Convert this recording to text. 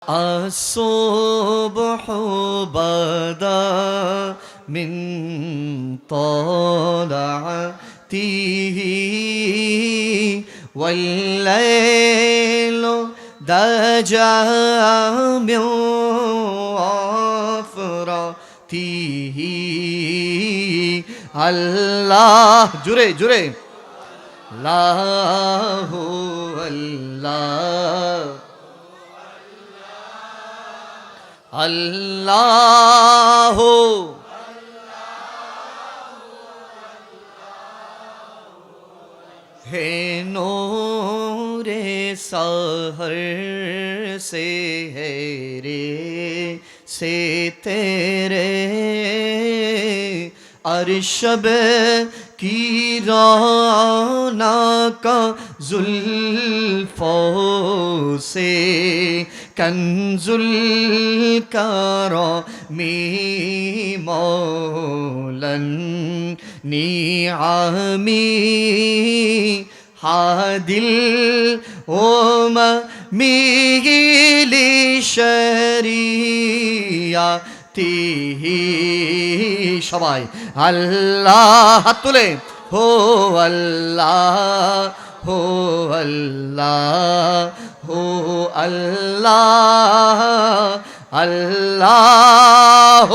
الصبح بدا من طلعته والليل دجى من غفرته الله জুড়ে জুড়ে الله الله الله है नूरे सहर से है रे से तेरे अरशब की रौनक जुल्फों से कंजुल करमी मौलन निआमी हादिल ओम मिगिली शरिया তিহি সবাই আল্লাহ হাত তুলে হো আল্লাহ হো আল্লাহ হো আল্লাহ আল্লাহ